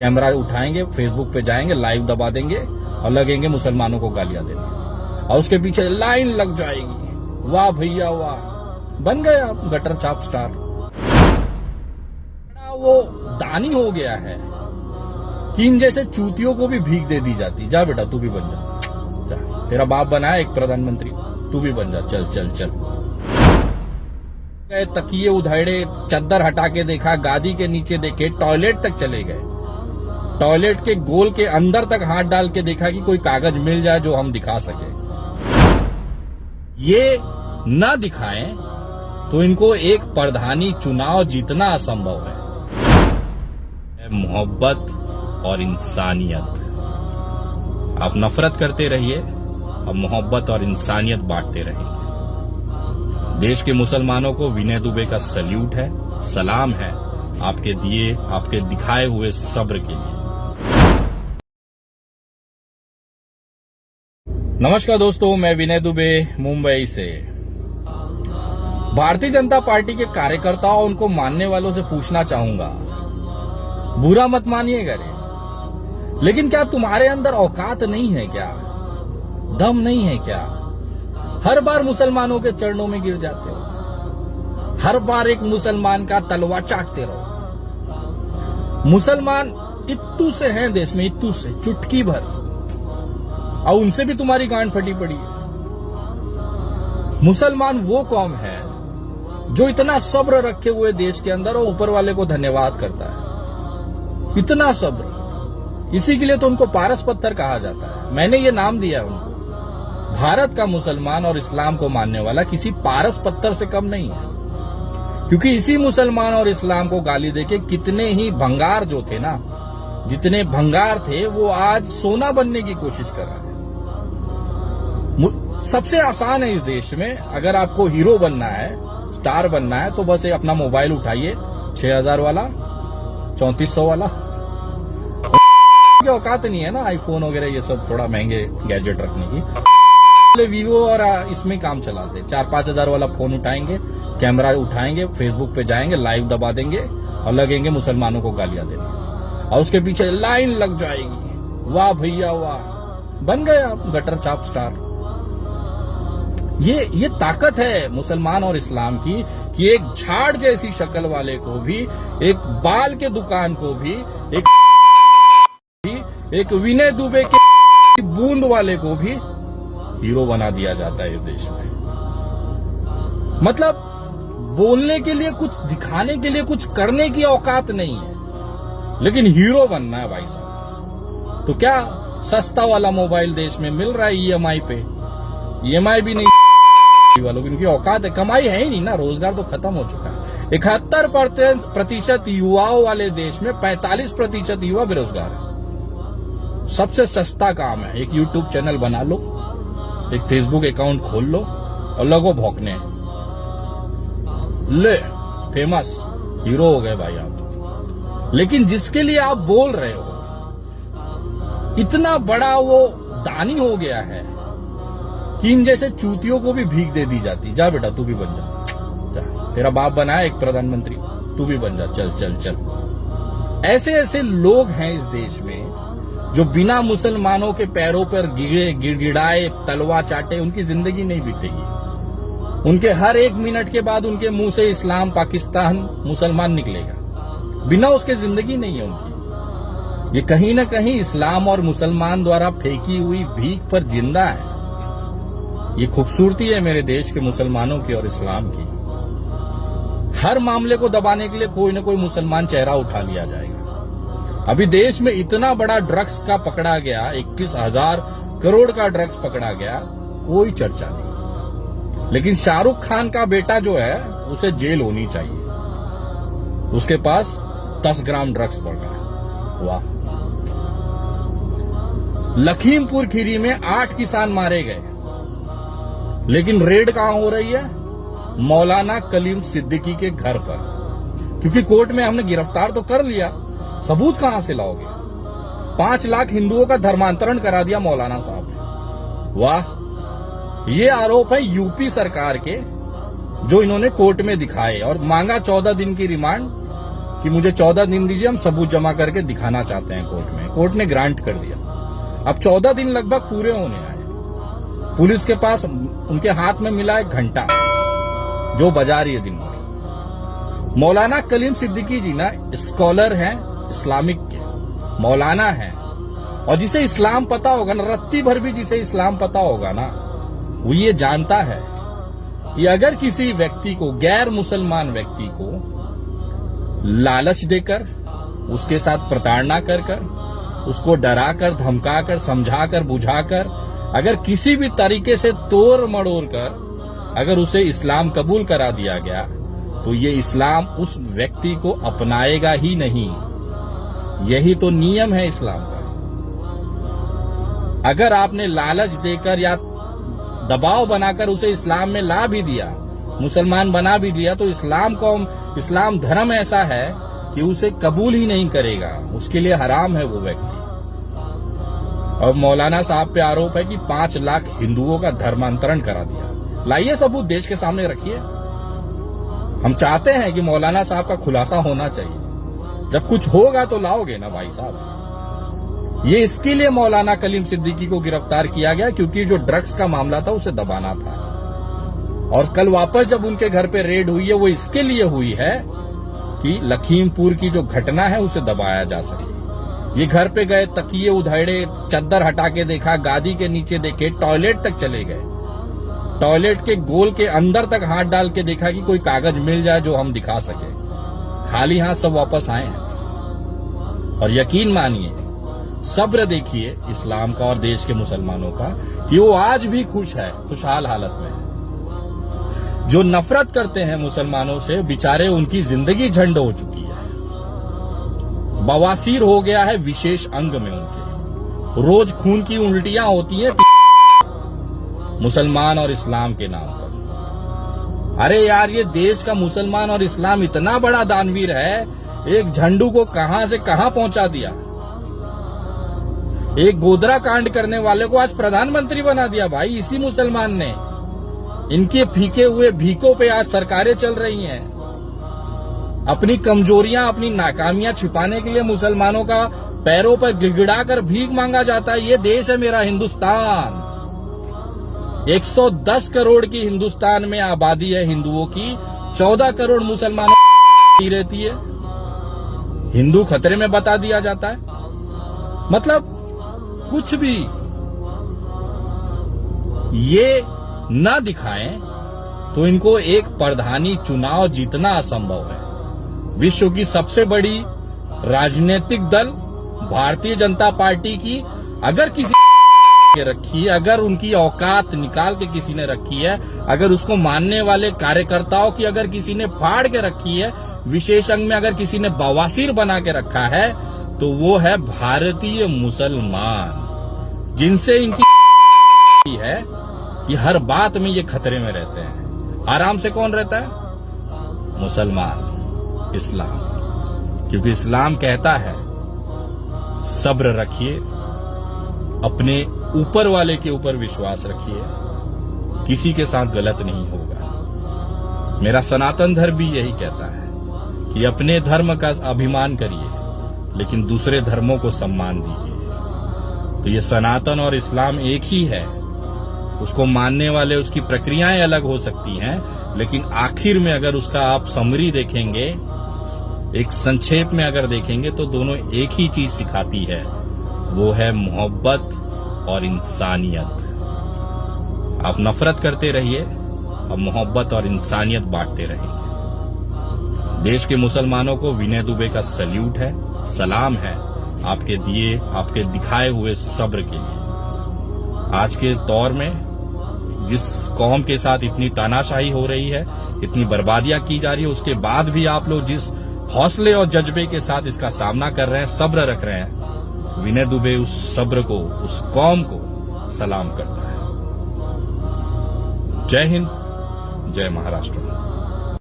Camera उठाएंगे, Facebook पे जाएंगे, लाइव दबा देंगे और लगेंगे मुसलमानों को गालियां देने, और उसके पीछे लाइन लग जाएगी। वाह भैया वाह, बन गए आप गटर छाप स्टार। वो दानी हो गया है कि इन जैसे चूतियों को भी भीख दे दी जाती। जा बेटा तू भी बन जा, तेरा बाप बना है एक प्रधानमंत्री, तू भी बन जा, चल चल चल। तकिए उधेड़े, चद्दर हटा के देखा, गादी के नीचे देखे, टॉयलेट तक चले गए, टॉयलेट के गोल के अंदर तक हाथ डाल के देखा कि कोई कागज मिल जाए जो हम दिखा सके। ये न दिखाएं तो इनको एक प्रधानी चुनाव जीतना असंभव है। मोहब्बत और इंसानियत, आप नफरत करते रहिए और मोहब्बत और इंसानियत बांटते रहिए। देश के मुसलमानों को विनय दुबे का सल्यूट है, सलाम है आपके दिए, आपके दिखाए हुए सब्र के लिए। नमस्कार दोस्तों, मैं विनय दुबे मुंबई से। भारतीय जनता पार्टी के कार्यकर्ताओं, उनको मानने वालों से पूछना चाहूंगा, बुरा मत मानिएगा रे, लेकिन क्या तुम्हारे अंदर औकात नहीं है क्या? दम नहीं है क्या? हर बार मुसलमानों के चरणों में गिर जाते हो, हर बार एक मुसलमान का तलवा चाटते रहो। मुसलमान इत्तू से हैं देश में, इत्तू से चुटकी भर, और उनसे भी तुम्हारी गांड फटी पड़ी है। मुसलमान वो कौम है जो इतना सब्र रखे हुए देश के अंदर और ऊपर वाले को धन्यवाद करता है। इतना सब्र, इसी के लिए तो उनको पारस पत्थर कहा जाता है। मैंने ये नाम दिया है उनको। भारत का मुसलमान और इस्लाम को मानने वाला किसी पारस पत्थर से कम नहीं है, क्योंकि इसी मुसलमान और इस्लाम को गाली देके कितने ही भंगार जो थे ना, जितने भंगार थे वो आज सोना बनने की कोशिश कर रहे हैं। सबसे आसान है इस देश में, अगर आपको हीरो बनना है, स्टार बनना है, तो बस अपना मोबाइल उठाइए, 6000 वाला, 3400 वाला। औकात नहीं है ना आईफोन वगैरह ये सब थोड़ा महंगे गैजेट रखने की। वीवो और इसमें काम चलाते, 4-5 हजार वाला फोन उठाएंगे, कैमरा उठाएंगे, फेसबुक पे जाएंगे, लाइव दबा देंगे और लगेंगे मुसलमानों को गालियां देने, और उसके पीछे लाइन लग जाएगी। वाह भैया वाह, बन गए आप गटर छाप स्टार। ये ताकत है मुसलमान और इस्लाम की, कि एक झाड़ जैसी शक्ल वाले को भी, एक बाल के दुकान को भी, एक विनय दुबे के बूंद वाले को भी हीरो बना दिया जाता है इस देश में। मतलब बोलने के लिए कुछ, दिखाने के लिए कुछ करने की औकात नहीं है, लेकिन हीरो बनना है भाई साहब। तो क्या सस्ता वाला मोबाइल देश में मिल रहा है ईएमआई पे? ईएमआई भी नहीं वालों की, उनकी औकात है, कमाई है ही नहीं ना, रोजगार तो खत्म हो चुका है। 71% युवाओं वाले देश में 45% युवा बेरोजगार है। सबसे सस्ता काम है, एक यूट्यूब चैनल बना लो, एक फेसबुक अकाउंट खोल लो और लगो भौंकने, ले फेमस हीरो हो गए भाई आप। लेकिन जिसके लिए आप बोल रहे हो, इतना बड़ा वो दानी हो गया है कि इन जैसे चूतियों को भी भीख दे दी जाती। जा बेटा तू भी बन जा, तेरा बाप बना है एक प्रधानमंत्री, तू भी बन जा, चल चल चल। ऐसे ऐसे लोग हैं इस देश में जो बिना मुसलमानों के पैरों पर गिड़गिड़ाए, तलवा चाटे, उनकी जिंदगी नहीं बीतेगी। उनके हर 1 मिनट के बाद उनके मुंह से इस्लाम, पाकिस्तान, मुसलमान निकलेगा, बिना उसके जिंदगी नहीं है उनकी। ये कहीं ना कहीं इस्लाम और मुसलमान द्वारा फेंकी हुई भीख पर जिंदा है। ये खूबसूरती है मेरे देश के मुसलमानों की और इस्लाम की। हर मामले को दबाने के लिए कोई न कोई मुसलमान चेहरा उठा लिया जाएगा। अभी देश में इतना बड़ा ड्रग्स का पकड़ा गया, 21,000 करोड़ का ड्रग्स पकड़ा गया, कोई चर्चा नहीं। लेकिन शाहरुख खान का बेटा जो है, उसे जेल होनी चाहिए, उसके पास 10 ग्राम ड्रग्स पड़ रहा है। वाह। लखीमपुर खीरी में 8 किसान मारे गए, लेकिन रेड कहां हो रही है? मौलाना कलीम सिद्दीकी के घर पर, क्योंकि कोर्ट में हमने गिरफ्तार तो कर लिया, सबूत कहां से लाओगे? 5 लाख हिंदुओं का धर्मांतरण करा दिया मौलाना साहब ने। वाह। ये आरोप है यूपी सरकार के, जो इन्होंने कोर्ट में दिखाए और मांगा 14 दिन की रिमांड। कि मुझे 14 दिन दीजिए, हम सबूत जमा करके दिखाना चाहते हैं कोर्ट में। कोर्ट ने ग्रांट कर दिया। अब 14 दिन लगभग पूरे होने आए। पुलिस के पास उनके हाथ में मिला एक घंटा जो बजा रही है दिन भर। मौलाना कलीम सिद्दीकी जी ना स्कॉलर हैं, इस्लामिक के मौलाना हैं, और जिसे इस्लाम पता होगा ना, रत्ती भर भी जिसे इस्लाम पता होगा ना, वो ये जानता है कि अगर किसी व्यक्ति को, गैर मुसलमान व्यक्ति को लालच देकर, उसके साथ प्रताड़ना कर कर, उसको डराकर, धमकाकर, समझाकर, बुझाकर, अगर किसी भी तरीके से तोड़ मड़ोड़ कर अगर उसे इस्लाम कबूल करा दिया गया, तो ये इस्लाम उस व्यक्ति को अपनाएगा ही नहीं। यही तो नियम है इस्लाम का। अगर आपने लालच देकर या दबाव बनाकर उसे इस्लाम में ला भी दिया, मुसलमान बना भी दिया, तो इस्लाम धर्म ऐसा है कि उसे कबूल ही नहीं करेगा, उसके लिए हराम है वो व्यक्ति। और मौलाना साहब पे आरोप है कि 5 लाख हिंदुओं का धर्मांतरण करा दिया। लाइए सबूत देश के सामने रखिए। हम चाहते हैं कि मौलाना साहब का खुलासा होना चाहिए। जब कुछ होगा तो लाओगे ना भाई साहब। ये इसके लिए मौलाना कलीम सिद्दीकी को गिरफ्तार किया गया क्योंकि जो ड्रग्स का मामला था उसे दबाना था। और कल वापस जब उनके घर पे रेड हुई है, वो इसके लिए हुई है कि लखीमपुर की जो घटना है उसे दबाया जा सके। ये घर पे गए, तकिए उधेड़े, चद्दर हटा के देखा, गादी के नीचे देखे, टॉयलेट तक चले गए, टॉयलेट के गोल के अंदर तक हाथ डाल के देखा कि कोई कागज मिल जाए जो हम दिखा सके। खाली हाथ सब वापस आए हैं। और यकीन मानिए, सब्र देखिए इस्लाम का और देश के मुसलमानों का कि वो आज भी खुश है, खुशहाल हालत में है। जो नफरत करते हैं मुसलमानों से, बेचारे उनकी जिंदगी झंड हो चुकी है। बवासीर हो गया है विशेष अंग में उनके, रोज खून की उल्टियां होती हैं मुसलमान और इस्लाम के नाम पर। अरे यार, ये देश का मुसलमान और इस्लाम इतना बड़ा दानवीर है, एक झंडू को कहां से कहां पहुंचा दिया। एक गोदरा कांड करने वाले को आज प्रधानमंत्री बना दिया भाई, इसी मुसलमान ने। इनके फीके हुए भीखों पे आज सरकारें चल रही हैं। अपनी कमजोरियां, अपनी नाकामियां छिपाने के लिए मुसलमानों का पैरों पर गिड़गिड़ा कर भीख मांगा जाता है। ये देश है मेरा हिंदुस्तान। 110 करोड़ की हिंदुस्तान में आबादी है हिंदुओं की, 14 करोड़ मुसलमानों की रहती है। हिंदू खतरे में बता दिया जाता है। मतलब कुछ भी ये न दिखाएं तो इनको एक प्रधानी चुनाव जीतना असंभव है। विश्व की सबसे बड़ी राजनीतिक दल भारतीय जनता पार्टी की अगर किसी के रखी है, अगर उनकी औकात निकाल के किसी ने रखी है, अगर उसको मानने वाले कार्यकर्ताओं की अगर किसी ने फाड़ के रखी है, विशेष अंग में अगर किसी ने बवासीर बना के रखा है, तो वो है भारतीय मुसलमान, जिनसे इनकी है कि हर बात में ये खतरे में रहते हैं। आराम से कौन रहता है? मुसलमान, इस्लाम। क्योंकि इस्लाम कहता है सब्र रखिए, अपने ऊपर वाले के ऊपर विश्वास रखिए, किसी के साथ गलत नहीं होगा। मेरा सनातन धर्म भी यही कहता है कि अपने धर्म का अभिमान करिए, लेकिन दूसरे धर्मों को सम्मान दीजिए। तो ये सनातन और इस्लाम एक ही है। उसको मानने वाले, उसकी प्रक्रियाएं अलग हो सकती हैं, लेकिन आखिर में अगर उसका आप समरी देखेंगे, एक संक्षेप में अगर देखेंगे, तो दोनों एक ही चीज सिखाती है, वो है मोहब्बत और इंसानियत। आप नफरत करते रहिए, अब मोहब्बत और इंसानियत बांटते रहेंगे। देश के मुसलमानों को विनय दुबे का सल्यूट है, सलाम है आपके दिए, आपके दिखाए हुए सब्र के लिए। आज के दौर में जिस कौम के साथ इतनी तानाशाही हो रही है, इतनी बर्बादियां की जा रही है, उसके बाद भी आप लोग जिस हौसले और जज्बे के साथ इसका सामना कर रहे हैं, सब्र रख रहे हैं, विनय दुबे उस सब्र को, उस कौम को सलाम करता है। जय हिंद, जय महाराष्ट्र।